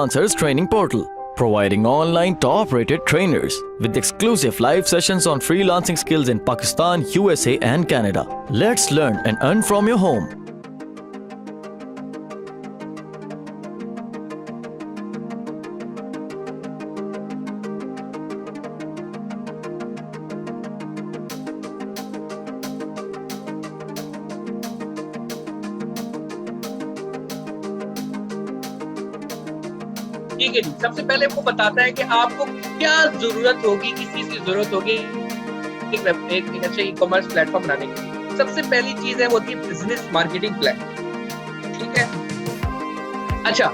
Freelancers Training Portal, providing online top-rated trainers with exclusive live sessions on freelancing skills in Pakistan, USA and Canada. Let's learn and earn from your home. ठीक है जी, सबसे पहले वो बताता है कि आपको क्या जरूरत होगी, किस चीज की जरूरत होगी एक अच्छे ई कॉमर्स प्लेटफॉर्म बनाने की। सबसे पहली चीज है वो होती है बिजनेस मार्केटिंग प्लान। ठीक है, अच्छा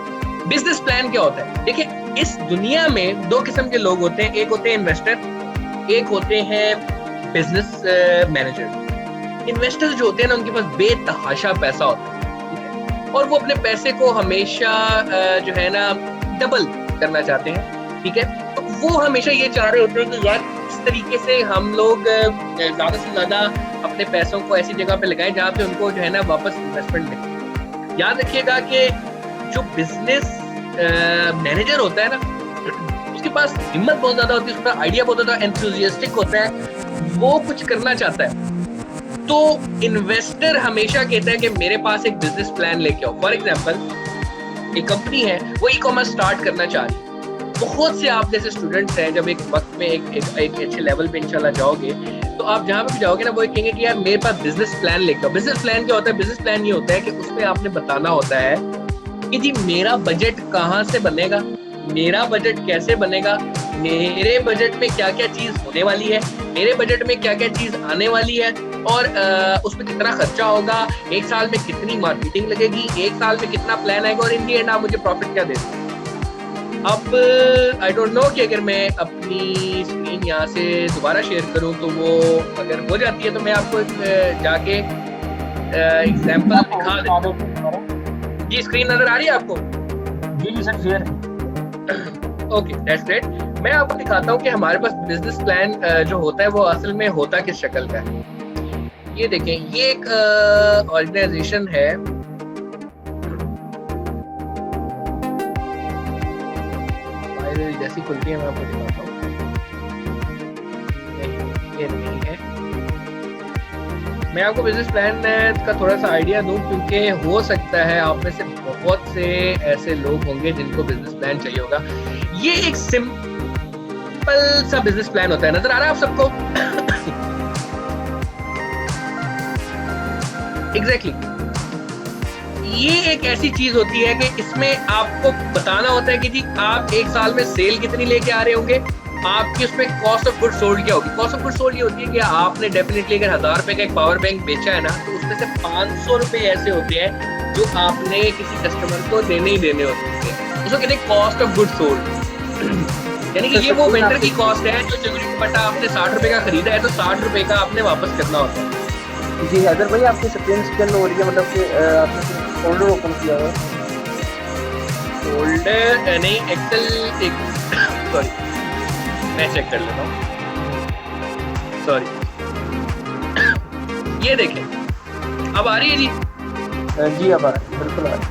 बिजनेस प्लान क्या होता है? देखिए, इस दुनिया में दो किस्म के लोग होते हैं, एक होते हैं इन्वेस्टर, एक होते हैं बिजनेस मैनेजर। इन्वेस्टर जो होते हैं ना, उनके पास बेतहाशा पैसा होता है और वो अपने पैसे को हमेशा जो है ना डबल करना चाहते हैं। ठीक है, तो वो हमेशा ये चाह रहे होते हैं कि यार इस तरीके से हम लोग ज्यादा से ज्यादा अपने पैसों को ऐसी जगह पे लगाएं जहाँ पे उनको जो है ना वापस इन्वेस्टमेंट मिले। याद रखिएगा कि जो बिजनेस मैनेजर होता है ना, उसके पास हिम्मत बहुत ज्यादा होती है, उसका आइडिया बहुत ज्यादा एंथुसियास्टिक होता है, वो कुछ करना चाहता है। तो इन्वेस्टर हमेशा कहता है कि मेरे पास एक बिजनेस प्लान लेके आओ। फॉर एग्जाम्पल, एक कंपनी है, वो ई कॉमर्स स्टार्ट करना चाह रही है। बहुत से आप जैसे स्टूडेंट्स हैं, जब एक वक्त में एक अच्छे लेवल पे इंशाल्लाह जाओगे, तो आप जहाँ पे भी जाओगे ना, वो कहेंगे कि यार मेरे पास बिजनेस प्लान लेकर। बिजनेस प्लान क्या होता है? बिजनेस प्लान ये होता है कि उसमें आपने बताना होता है कि जी मेरा बजट कहाँ से बनेगा, मेरा बजट कैसे बनेगा, मेरे बजट में क्या क्या चीज होने वाली है, मेरे बजट में क्या क्या चीज आने वाली है, और उसमें कितना खर्चा होगा, एक साल में कितनी मार्केटिंग लगेगी, एक साल में कितना प्लान आएगा, और इन दी एंड आप मुझे प्रॉफिट क्या देते। अब आई डोंट नो कि अगर मैं अपनी स्क्रीन यहाँ से दोबारा शेयर करूँ तो वो अगर हो जाती है तो मैं आपको जाके एग्जांपल दिखा देता हूँ। जी स्क्रीन नजर आ रही है आपको? जी sir, share. Okay, that's great. मैं आपको दिखाता हूँ कि हमारे पास बिजनेस प्लान जो होता है वो असल में होता किस शक्ल का है। ये देखें, ये एक ऑर्गेनाइजेशन है, जैसी खुलती है मैं आपको दिखाता हूँ। ये नहीं है। मैं आपको बिजनेस प्लान का थोड़ा सा आइडिया दूं, क्योंकि हो सकता है आप में से बहुत से ऐसे लोग होंगे जिनको बिजनेस प्लान चाहिए होगा। ये एक सिंपल सा बिजनेस प्लान होता है, नजर आ रहा है आप सबको? एग्जैक्टली ये एक ऐसी चीज होती है कि इसमें आपको बताना होता है कि जी आप एक साल में सेल कितनी लेके आ रहे होंगे, आपकी उसमें कॉस्ट ऑफ गुड सोल्ड क्या होगी। कॉस्ट ऑफ गुड सोल्ड ये होती है कि आपने डेफिनेटली अगर 1000 रुपए का एक पावर बैंक बेचा है ना, तो उसमें से 500 रुपए ऐसे होते हैं जो आपने किसी कस्टमर को देने ही देने होते हैं। उसको कहते हैं कॉस्ट ऑफ गुड सोल्ड, यानी कि ये वो वेंडर की कॉस्ट है जो जरूरी दुपट्टा आपने 60 रुपए का खरीदा है तो 60 रुपए का आपने वापस करना होता है। जी अगर भाई आपकी स्क्रीन स्कैन हो रही है, मतलब कि आपने फोल्डर ओपन किया हुआ है? फोल्डर नहीं, एक्सेल एक सॉरी मैं चेक कर लेता हूँ, सॉरी। ये देखें, अब आ रही है जी? जी अब आ रही है, बिल्कुल आ रही है।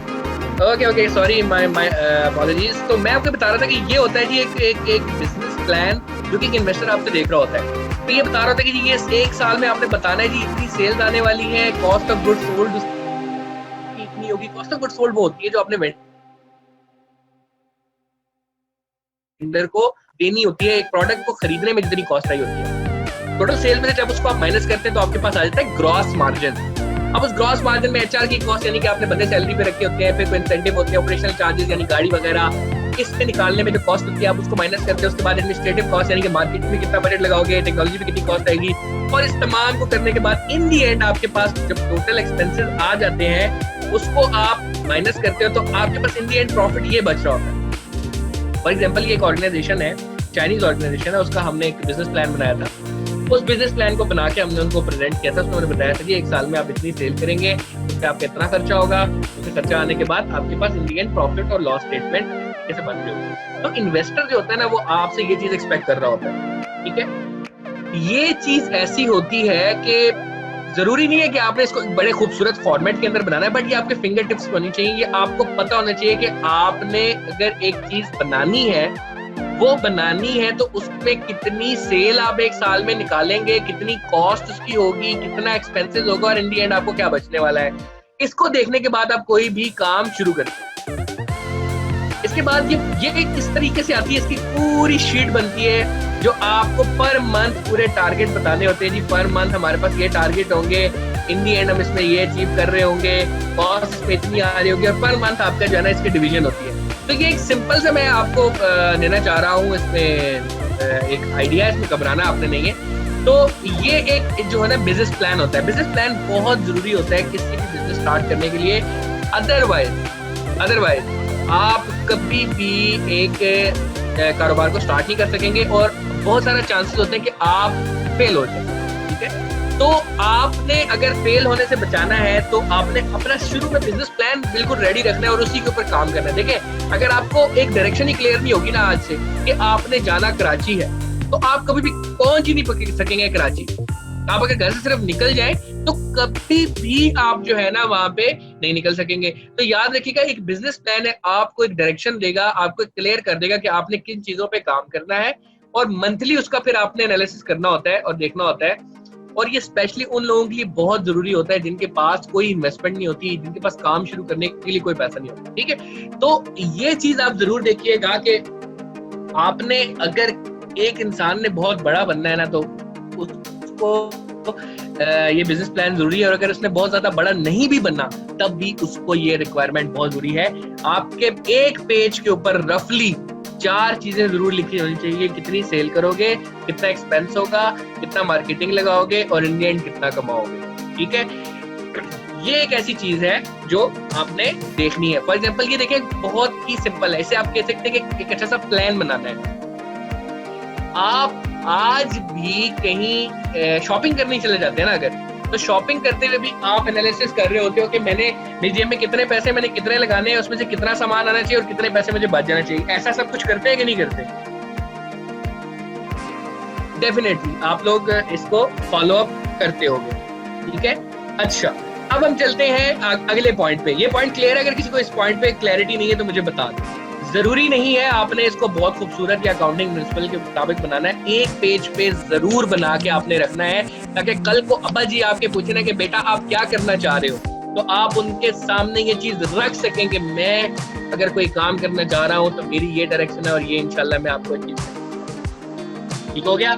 Okay okay, sorry, my apologies. तो मैं आपको बता रहा था कि ये होता है जी एक बिजनेस प्लान जो कि एक इन्वेस्टर आपसे देख रहा होता है। तो ये बता रहा था कि जी ये एक साल में आपने बताना है जी इतनी सेल्स आने वाली है, कॉस्ट ऑफ गुड सोल्ड इतनी होगी। कॉस्ट ऑफ गुड सोल्ड वो होती है जो आपने वेंडर को देनी होती है, एक प्रोडक्ट को खरीदने में जितनी कॉस्ट आई होती है। टोटल सेल में से जब उसको आप माइनस करते हैं तो आपके पास आ जाता है ग्रॉस मार्जिन। अब उस ग्रॉस मार्जिन में एचआर की कॉस्ट, यानी कि आपने बंदे सैलरी पे रखे होते हैं, फिर कोई इंसेंटिव होते हैं, ऑपरेशनल चार्जेस यानी गाड़ी वगैरह, इससे निकालने में जो कॉस्ट होती है आप उसको माइनस करते हैं। उसके बाद एडमिनिस्ट्रेटिव कॉस्ट, यानी कि मार्केट में कितना बजट लगाओगे, टेक्नोलॉजी पे कितनी कॉस्ट आएगी, और इस तमाम को करने के बाद इन दी एंड आपके पास जब टोटल एक्सपेंसेस आ जाते हैं उसको आप माइनस करते हो तो आपके पास इन दी एंड प्रॉफिट ये बच रहा होता है। फॉर एग्जाम्पल, ये एक ऑर्गेनाइजेशन है, चाइनीज ऑर्गेनाइजेशन है, उसका हमने एक बिजनेस प्लान बनाया था। उस बिजनेस प्लान को बना के हमने उनको प्रेजेंट किया था। उन्होंने बताया था कि एक साल में आप इतनी सेल करेंगे, उससे आपका इतना खर्चा होगा, उससे खर्चा आने के बाद आपके पास इन दी एंड प्रॉफिट और लॉस स्टेटमेंट कैसे बन रहे होगी। तो इन्वेस्टर जो होता है ना, वो आपसे ये चीज एक्सपेक्ट कर रहा होता है। ठीक है, ये चीज ऐसी होती है कि जरूरी नहीं है कि आपने इसको बड़े खूबसूरत फॉर्मेट के अंदर बनाना है, बट ये आपके फिंगर टिप्स होनी चाहिए। ये आपको पता होना चाहिए कि आपने अगर एक चीज बनानी है, वो बनानी है तो उसमें कितनी सेल आप एक साल में निकालेंगे, कितनी कॉस्ट उसकी होगी, कितना एक्सपेंसेस होगा और इन दी एंड आपको क्या बचने वाला है। इसको देखने के बाद आप कोई भी काम शुरू करते हैं। इसके बाद ये किस तरीके से आती है, इसकी पूरी शीट बनती है जो आपको पर मंथ पूरे टारगेट बताने होते हैं। जी पर मंथ हमारे पास ये टारगेट होंगे, इन दी एंड हम इसमें ये अचीव कर रहे होंगे, कॉस्ट इसमें इतनी आ रही होगी और पर मंथ आपका जो है ना इसकी डिवीजन होती है। तो ये एक सिंपल से मैं आपको देना चाह रहा हूँ, इसमें एक आइडिया, इसमें घबराना आपने नहीं है। तो ये एक जो है ना बिजनेस प्लान होता है। बिजनेस प्लान बहुत जरूरी होता है किसी भी बिजनेस स्टार्ट करने के लिए। अदरवाइज आप कभी भी एक कारोबार को स्टार्ट नहीं कर सकेंगे और बहुत सारे चांसेस होते हैं कि आप फेल हो जाए। ठीक है, तो आपने अगर फेल होने से बचाना है तो आपने अपना शुरू में बिजनेस प्लान बिल्कुल रेडी रखना है और उसी के ऊपर काम करना है। देखिए, अगर आपको एक डायरेक्शन ही क्लियर नहीं होगी ना आज से कि आपने जाना कराची है, तो आप कभी भी पहुंच ही नहीं सकेंगे कराची। आप अगर घर से सिर्फ निकल जाए तो कभी भी आप जो है ना वहां पे नहीं निकल सकेंगे। तो याद रखिएगा, एक बिजनेस प्लान है, आपको एक डायरेक्शन देगा, आपको क्लियर कर देगा कि आपने किन चीजों पे काम करना है और मंथली उसका फिर आपने एनालिसिस करना होता है और देखना होता है। और ये स्पेशली उन लोगों के लिए बहुत जरूरी होता है जिनके पास कोई इन्वेस्टमेंट नहीं होती, जिनके पास काम शुरू करने के लिए कोई पैसा नहीं होता। ठीक है, तो ये चीज आप जरूर देखिएगा कि आपने अगर एक इंसान ने बहुत बड़ा बनना है ना तो उसको ये बिजनेस प्लान जरूरी है। और अगर उसने बहुत ज्यादा बड़ा नहीं भी बनना तब भी उसको ये रिक्वायरमेंट बहुत जरूरी है। आपके एक पेज के ऊपर रफली 4 चीजें जरूर लिखी होनी चाहिए। कितनी सेल करोगे, कितना एक्सपेंस होगा, कितना मार्केटिंग लगाओगे और इन द एंड कितना कमाओगे। ठीक है, ये एक ऐसी चीज है जो आपने देखनी है। फॉर एग्जांपल ये देखिए, बहुत ही सिंपल है। इसे आप कह सकते हैं कि एक अच्छा सा प्लान बनाना है। आप आज भी कहीं शॉपिंग करने चले जाते हैं ना, अगर तो शॉपिंग करते हुए भी आप एनालिसिस कर रहे होते हो कि मेरी जेब में कितने पैसे मैंने कितने लगाने हैं, उसमें से कितना सामान आना चाहिए और कितने पैसे मुझे बच जाना चाहिए। ऐसा सब कुछ करते हैं कि नहीं करते? डेफिनेटली आप लोग इसको फॉलो अप करते होंगे। ठीक है, अच्छा अब हम चलते हैं अगले पॉइंट पे। ये पॉइंट क्लियर है? अगर किसी को इस पॉइंट पे क्लैरिटी नहीं है तो मुझे बता दो। जरूरी नहीं है आपने इसको बहुत खूबसूरत या अकाउंटिंग प्रिंसिपल के मुताबिक बनाना है। एक पेज पे जरूर बना के आपने रखना है ताकि कल को अब्बा जी आपके पूछना कि बेटा आप क्या करना चाह रहे हो, तो आप उनके सामने ये चीज रख सकें कि मैं अगर कोई काम करना चाह रहा हूं तो मेरी ये डायरेक्शन है और ये इंशाल्लाह मैं आपको अचीव करूंगा। ठीक हो गया?